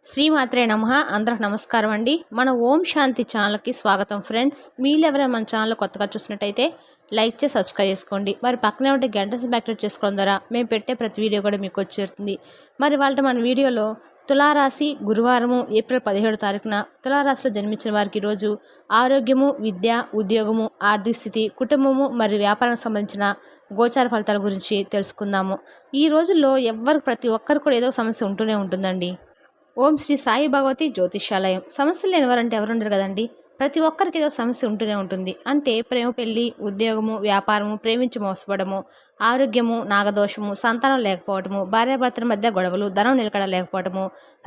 శ్రీమాత్రే నమః. అందరికి నమస్కారం అండి. మన ఓం శాంతి ఛానల్కి స్వాగతం ఫ్రెండ్స్. మీరు ఎవరైనా మన ఛానల్ కొత్తగా చూసినట్టయితే లైక్ చేసి సబ్స్క్రైబ్ చేసుకోండి. మరి పక్కనే ఉంటే గంట యాక్టివేట్ చేసుకోవడం ద్వారా మేము పెట్టే ప్రతి వీడియో కూడా మీకు వచ్చేస్తుంది. మరి వాళ్ళ మన వీడియోలో తులారాశి గురువారము ఏప్రిల్ 17 తారీఖున తులారాశిలో జన్మించిన వారికి ఈరోజు ఆరోగ్యము, విద్య, ఉద్యోగము, ఆర్థిక స్థితి, కుటుంబము మరియు వ్యాపారానికి సంబంధించిన గోచార ఫలితాల గురించి తెలుసుకుందాము. ఈ రోజుల్లో ప్రతి ఒక్కరు కూడా ఏదో సమస్య ఉంటూనే ఉంటుందండి. ఓం శ్రీ సాయి భగవతి జ్యోతిష్యాలయం. సమస్యలు లేని వారంటే ఎవరుండరు కదండి. ప్రతి ఒక్కరికి ఏదో సమస్య ఉంటూనే ఉంటుంది. అంటే ప్రేమ, పెళ్లి, ఉద్యోగము, వ్యాపారము, ప్రేమించి మోసపడము, ఆరోగ్యము, నాగదోషము, సంతానం లేకపోవటము, భార్యాభర్తల మధ్య గొడవలు, ధనం నిలకడ లేకపోవటము,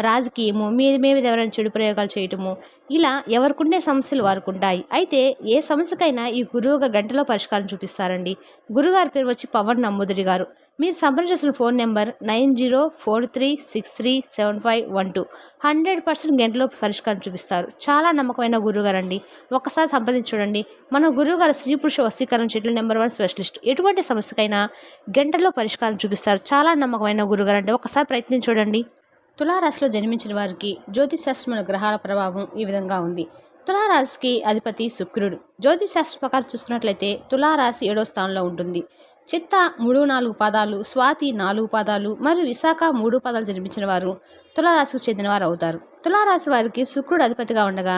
రాజకీయము, మీద ఎవరైనా చెడు ప్రయోగాలు చేయటము, ఇలా ఎవరికుండే సమస్యలు వారికి ఉంటాయి. అయితే ఏ సమస్యకైనా ఈ గురువుగా గంటలో పరిష్కారం చూపిస్తారండి. గురుగారి పేరు వచ్చి పవన్ నమ్మూదిరి గారు. మీరు సంప్రదించిన ఫోన్ నెంబర్ 9043675712. 100% గంటలో పరిష్కారం చూపిస్తారు. చాలా నమ్మకమైన గురువుగారండి. ఒక్కసారి సంప్రదించి చూడండి. మన గురువుగారు స్త్రీ పురుష వశీకరణ చెట్లు నెంబర్ 1 స్పెషలిస్ట్. ఎటువంటి సమస్యకైనా గంటలో పరిష్కారం చూపిస్తారు. చాలా నమ్మకమైన గురువుగారండి. ఒకసారి ప్రయత్నించి చూడండి. తులారాశిలో జన్మించిన వారికి జ్యోతిశాస్త్రమైన గ్రహాల ప్రభావం ఈ విధంగా ఉంది. తులారాశికి అధిపతి శుక్రుడు. జ్యోతిశాస్త్ర ప్రకారం చూసుకున్నట్లయితే తులారాశి 7వ స్థానంలో ఉంటుంది. చిత్త 3-4 పాదాలు, స్వాతి 4 పాదాలు మరియు విశాఖ 3 పాదాలు జన్మించిన వారు తులారాశికి చెందినవారు అవుతారు. తులారాశి వారికి శుక్రుడు అధిపతిగా ఉండగా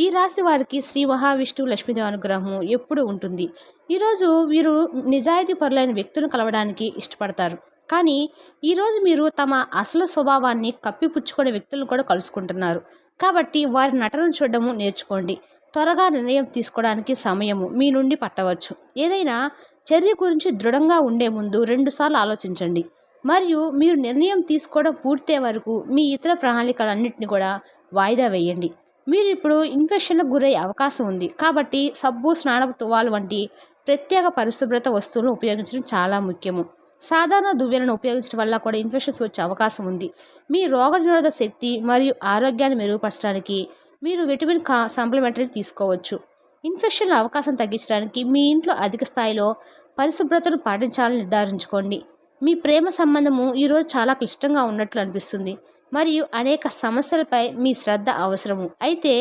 ఈ రాశి వారికి శ్రీ మహావిష్ణువు లక్ష్మీదేవి అనుగ్రహం ఎప్పుడూ ఉంటుంది. ఈరోజు వీరు నిజాయితీ పరులైన వ్యక్తులను కలవడానికి ఇష్టపడతారు. కానీ ఈరోజు మీరు తమ అసలు స్వభావాన్ని కప్పిపుచ్చుకునే వ్యక్తులను కూడా కలుసుకుంటున్నారు. కాబట్టి వారి నటనను చూడడము నేర్చుకోండి. త్వరగా నిర్ణయం తీసుకోవడానికి సమయము మీ నుండి పట్టవచ్చు. ఏదైనా చర్య గురించి దృఢంగా ఉండే ముందు 2 సార్లు ఆలోచించండి. మరియు మీరు నిర్ణయం తీసుకోవడం పూర్తయ్యే వరకు మీ ఇతర ప్రణాళికలన్నింటినీ కూడా వాయిదా వేయండి. మీరు ఇప్పుడు ఇన్ఫెక్షన్లకు గురయ్యే అవకాశం ఉంది. కాబట్టి సబ్బు, స్నానపు తువాలు వంటి ప్రత్యేక పరిశుభ్రత వస్తువులను ఉపయోగించడం చాలా ముఖ్యము. సాధారణ దువ్వెలను ఉపయోగించడం వల్ల కూడా ఇన్ఫెక్షన్స్ వచ్చే అవకాశం ఉంది. మీ రోగనిరోధక శక్తి మరియు ఆరోగ్యాన్ని మెరుగుపరచడానికి మీరు విటమిన్ సప్లిమెంటరీ తీసుకోవచ్చు. ఇన్ఫెక్షన్ల అవకాశం తగ్గించడానికి మీ ఇంట్లో అధిక స్థాయిలో పరిశుభ్రతను పాటించాలని నిర్ధారించుకోండి. మీ ప్రేమ సంబంధము ఈరోజు చాలా క్లిష్టంగా ఉన్నట్లు అనిపిస్తుంది మరియు అనేక సమస్యలపై మీ శ్రద్ధ అవసరము. అయితే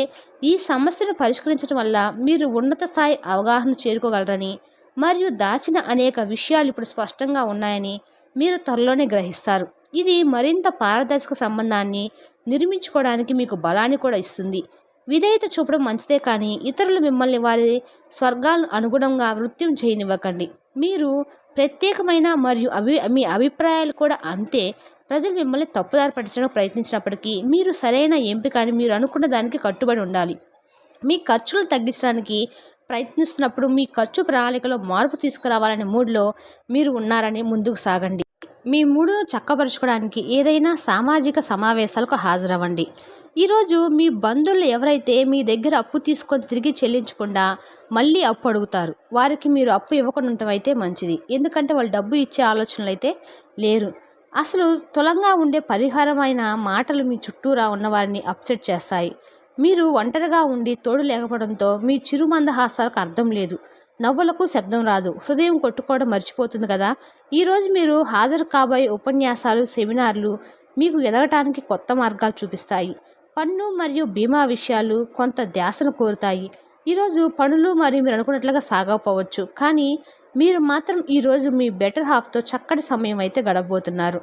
ఈ సమస్యను పరిష్కరించడం వల్ల మీరు ఉన్నత స్థాయి అవగాహన చేరుకోగలరని మరియు దాచిన అనేక విషయాలు ఇప్పుడు స్పష్టంగా ఉన్నాయని మీరు త్వరలోనే గ్రహిస్తారు. ఇది మరింత పారదర్శక సంబంధాన్ని నిర్మించుకోవడానికి మీకు బలాన్ని కూడా ఇస్తుంది. విధేయత చూపడం మంచిదే, కానీ ఇతరులు మిమ్మల్ని వారి స్వర్గాలను అనుగుణంగా నృత్యం చేయనివ్వకండి. మీరు ప్రత్యేకమైన మరియు మీ అభిప్రాయాలు కూడా అంతే. ప్రజలు మిమ్మల్ని తప్పుదారి పట్టించడం ప్రయత్నించినప్పటికీ మీరు సరైన ఎంపిక అని మీరు అనుకున్న దానికి కట్టుబడి ఉండాలి. మీ ఖర్చులు తగ్గించడానికి ప్రయత్నిస్తున్నప్పుడు మీ ఖర్చు ప్రణాళికలో మార్పు తీసుకురావాలనే మూడ్లో మీరు ఉన్నారని ముందుకు సాగండి. మీ మూడును చక్కబరుచుకోవడానికి ఏదైనా సామాజిక సమావేశాలకు హాజరవ్వండి. ఈరోజు మీ బంధువులు ఎవరైతే మీ దగ్గర అప్పు తీసుకొని తిరిగి చెల్లించకుండా మళ్ళీ అప్పు అడుగుతారు, వారికి మీరు అప్పు ఇవ్వకుండా ఉండటం అయితే మంచిది. ఎందుకంటే వాళ్ళు డబ్బు ఇచ్చే ఆలోచనలు అయితే లేరు. అసలు తులంగా ఉండే పరిహారమైన మాటలు మీ చుట్టూరా ఉన్నవారిని అప్సెట్ చేస్తాయి. మీరు ఒంటరిగా ఉండి తోడు లేకపోవడంతో మీ చిరుమందహాసాలకు అర్థం లేదు. నవ్వులకు శబ్దం రాదు. హృదయం కొట్టుకోవడం మర్చిపోతుంది కదా. ఈరోజు మీరు హాజరు కాబోయే ఉపన్యాసాలు, సెమినార్లు మీకు ఎదగటానికి కొత్త మార్గాలు చూపిస్తాయి. పన్ను మరియు బీమా విషయాలు కొంత ధ్యాసను కోరుతాయి. ఈరోజు పనులు మరియు మీరు అనుకున్నట్లుగా సాగకపోవచ్చు, కానీ మీరు మాత్రం ఈరోజు మీ బెటర్ హాఫ్తో చక్కటి సమయం అయితే గడపబోతున్నారు.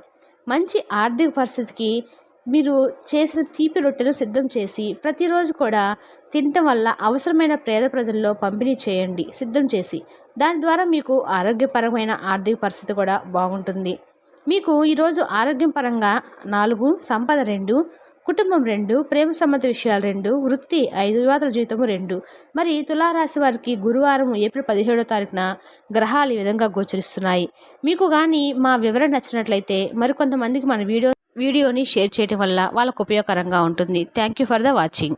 మంచి ఆర్థిక పరిస్థితికి మీరు చేసిన తీపి రొట్టెలు సిద్ధం చేసి ప్రతిరోజు కూడా తినటం వల్ల అవసరమైన పేద ప్రజల్లో పంపిణీ చేయండి. సిద్ధం చేసి దాని ద్వారా మీకు ఆరోగ్యపరమైన ఆర్థిక పరిస్థితి కూడా బాగుంటుంది. మీకు ఈరోజు ఆరోగ్యం పరంగా 4, సంపద 2, కుటుంబం 2, ప్రేమ సంబంధ విషయాలు 2, వృత్తి 5, వివాదాల జీవితము 2. మరి తులారాశి వారికి గురువారం ఏప్రిల్ 17వ తారీఖున గ్రహాలు ఈ విధంగా గోచరిస్తున్నాయి. మీకు కానీ మా వివరణ నచ్చినట్లయితే మరికొంతమందికి మన వీడియోని షేర్ చేయడం వల్ల వాళ్ళకు ఉపయోగకరంగా ఉంటుంది. Thank you for the watching.